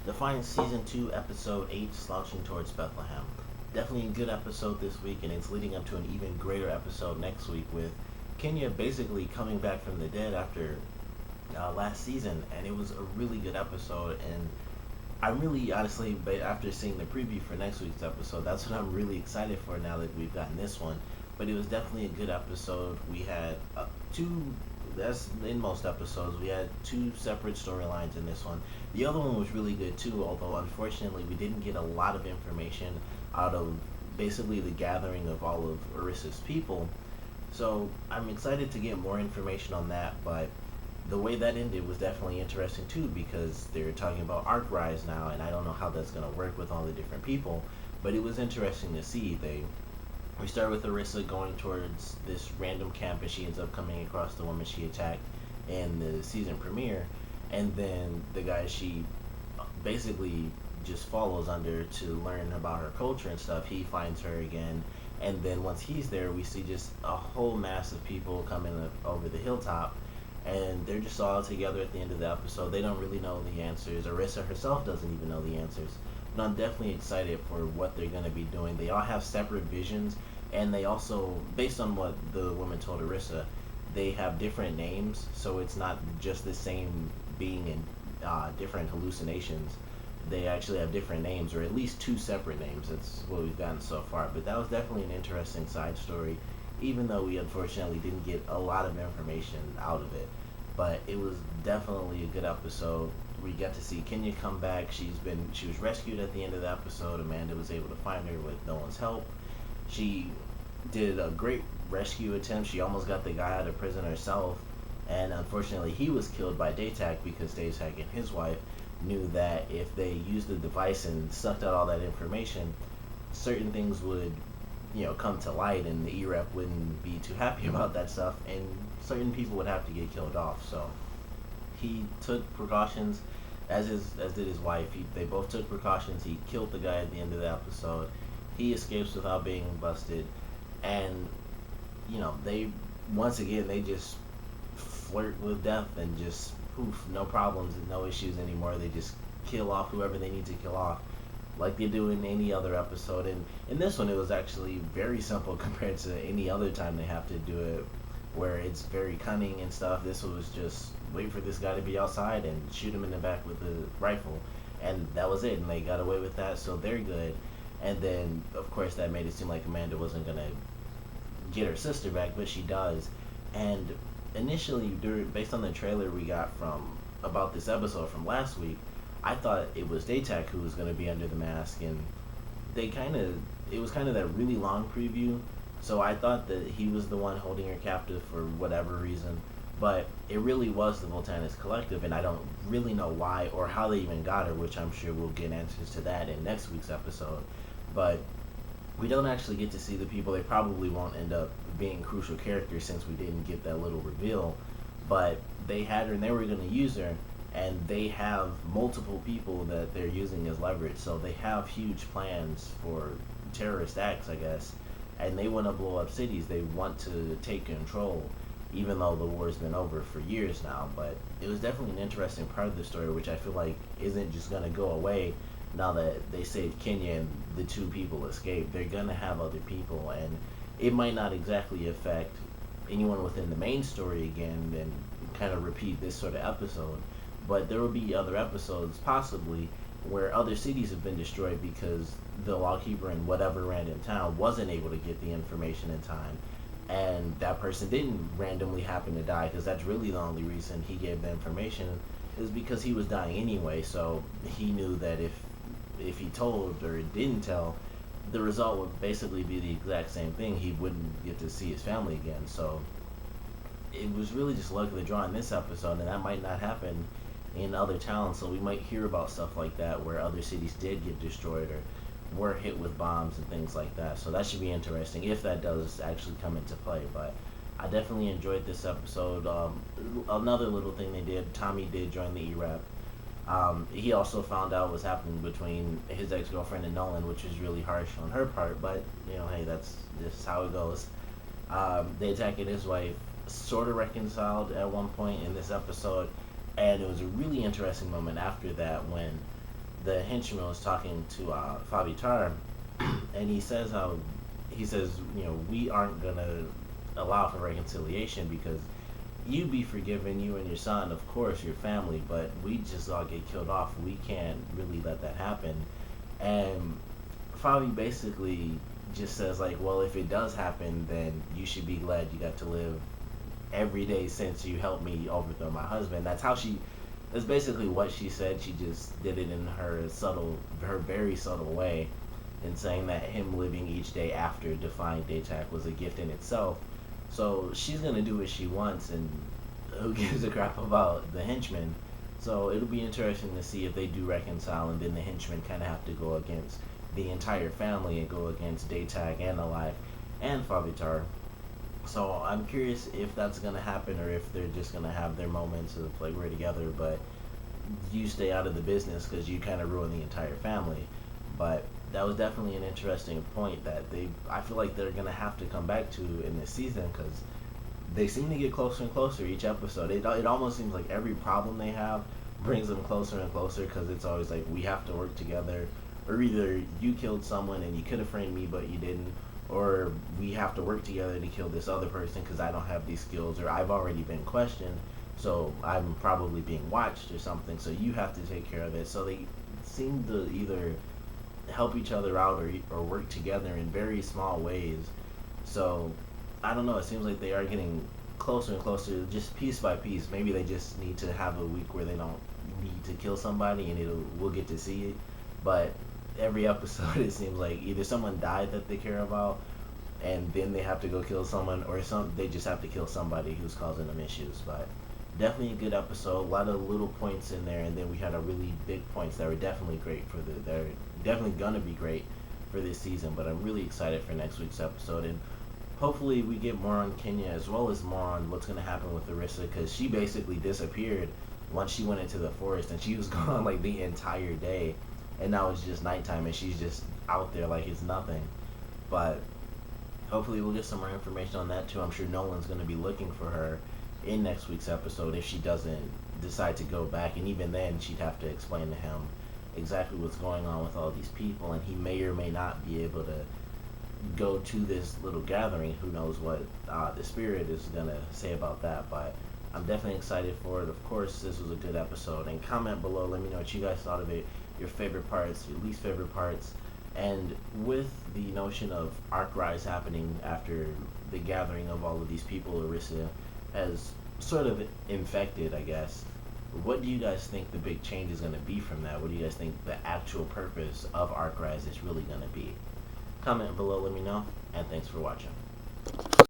Defiance Season 2, Episode 8, Slouching Towards Bethlehem. Definitely a good episode this week, and it's leading up to an even greater episode next week with Kenya basically coming back from the dead after last season, and it was a really good episode. And I'm really, honestly, but after seeing the preview for next week's episode, that's what I'm really excited for now that we've gotten this one. But it was definitely a good episode. We had two, as in most episodes, we had two separate storylines in this one. The other one was really good too, although unfortunately we didn't get a lot of information out of basically the gathering of all of Orissa's people. So I'm excited to get more information on that, but the way that ended was definitely interesting too because they're talking about arc rise now, and I don't know how that's going to work with all the different people, but it was interesting to see. We start with Orissa going towards this random camp, and she ends up coming across the woman she attacked in the season premiere, and then the guy she basically just follows under to learn about her culture and stuff. He finds her again, and then once he's there, we see just a whole mass of people coming over the hilltop, and they're just all together at the end of the episode. They don't really know the answers. Orissa herself doesn't even know the answers. But I'm definitely excited for what they're going to be doing. They all have separate visions, and they also, based on what the woman told Orissa, they have different names, so it's not just the same being in different hallucinations. They actually have different names, or at least two separate names. That's what we've gotten so far. But that was definitely an interesting side story, even though we unfortunately didn't get a lot of information out of it. But it was definitely a good episode. We got to see Kenya come back. She was rescued at the end of the episode. Amanda was able to find her with no one's help. She did a great rescue attempt. She almost got the guy out of prison herself, and unfortunately he was killed by Daytak because Daytak and his wife knew that if they used the device and sucked out all that information, certain things would, come to light, and the E-Rep wouldn't be too happy about that stuff, and certain people would have to get killed off. So he took precautions, as did his wife. They both took precautions. He killed the guy at the end of the episode. He escapes without being busted, and they once again they just flirt with death and just poof, no problems, no issues anymore. They just kill off whoever they need to kill off, like they do in any other episode. And in this one, it was actually very simple compared to any other time they have to do it, where it's very cunning and stuff. This was just wait for this guy to be outside and shoot him in the back with a rifle, and that was it. And they got away with that, so they're good. And then, of course, that made it seem like Amanda wasn't gonna get her sister back, but she does. And initially, based on the trailer we got from about this episode from last week, I thought it was Daytak who was going to be under the mask, and it was kind of that really long preview, so I thought that he was the one holding her captive for whatever reason, but it really was the Voltanis Collective, and I don't really know why or how they even got her, which I'm sure we'll get answers to that in next week's episode. But we don't actually get to see the people. They probably won't end up being crucial characters since we didn't get that little reveal. But they had her and they were going to use her, and they have multiple people that they're using as leverage. So they have huge plans for terrorist acts, I guess, and they want to blow up cities. They want to take control, even though the war's been over for years now. But it was definitely an interesting part of the story, which I feel like isn't just going to go away now that they saved Kenya and the two people escaped. They're gonna have other people, and it might not exactly affect anyone within the main story again and kind of repeat this sort of episode, but there will be other episodes possibly where other cities have been destroyed because the lawkeeper in whatever random town wasn't able to get the information in time, and that person didn't randomly happen to die, because that's really the only reason he gave the information, is because he was dying anyway. So he knew that if he told or didn't tell, the result would basically be the exact same thing. He wouldn't get to see his family again. So it was really just luck of the draw in this episode, and that might not happen in other towns. So we might hear about stuff like that where other cities did get destroyed or were hit with bombs and things like that. So that should be interesting if that does actually come into play. But I definitely enjoyed this episode. Another little thing they did, Tommy did join the E-Rap. He also found out what's happening between his ex-girlfriend and Nolan, which was really harsh on her part, but, hey, that's just how it goes. Daytak and his wife sort of reconciled at one point in this episode, and it was a really interesting moment after that when the henchman was talking to Favitar, and he says, we aren't gonna allow for reconciliation because you be forgiven, you and your son, of course, your family, but we just all get killed off. We can't really let that happen. And Favi basically just says like, well, if it does happen, then you should be glad you got to live every day since you helped me overthrow my husband. That's basically what she said. She just did it in her very subtle way, in saying that him living each day after defying Daytak was a gift in itself. So she's gonna do what she wants, and who gives a crap about the henchman? So it'll be interesting to see if they do reconcile, and then the henchmen kind of have to go against the entire family and go against Daytag and Alive and Favitar. So I'm curious if that's gonna happen, or if they're just gonna have their moments of like, we're together, but you stay out of the business because you kind of ruin the entire family. But that was definitely an interesting point that I feel like they're gonna have to come back to in this season, because they seem to get closer and closer each episode. It almost seems like every problem they have brings them closer and closer, because it's always like, we have to work together, or either you killed someone and you could have framed me but you didn't, or we have to work together to kill this other person because I don't have these skills, or I've already been questioned, so I'm probably being watched or something, so you have to take care of it. So they seem to either help each other out, or work together in very small ways. So I don't know, it seems like they are getting closer and closer, just piece by piece. Maybe they just need to have a week where they don't need to kill somebody, and we'll get to see it. But every episode it seems like either someone died that they care about, and then they have to go kill someone, or they just have to kill somebody who's causing them issues. But definitely a good episode, a lot of little points in there, and then we had a really big points that were definitely great they're definitely gonna be great for this season. But I'm really excited for next week's episode, and hopefully we get more on Kenya, as well as more on what's gonna happen with Larissa, because she basically disappeared once she went into the forest, and she was gone like the entire day, and now it's just nighttime and she's just out there like it's nothing. But hopefully we'll get some more information on that too. I'm sure Nolan's going to be looking for her in next week's episode if she doesn't decide to go back, and even then she'd have to explain to him exactly what's going on with all these people, and he may or may not be able to go to this little gathering. Who knows what the spirit is going to say about that. But I'm definitely excited for it. Of course, this was a good episode, and comment below, let me know what you guys thought of it, your favorite parts, your least favorite parts. And with the notion of Arc Rise happening after the gathering of all of these people Larissa has sort of infected, I guess, what do you guys think the big change is going to be from that? What do you guys think the actual purpose of Arc Rise is really going to be? Comment below, let me know, and thanks for watching.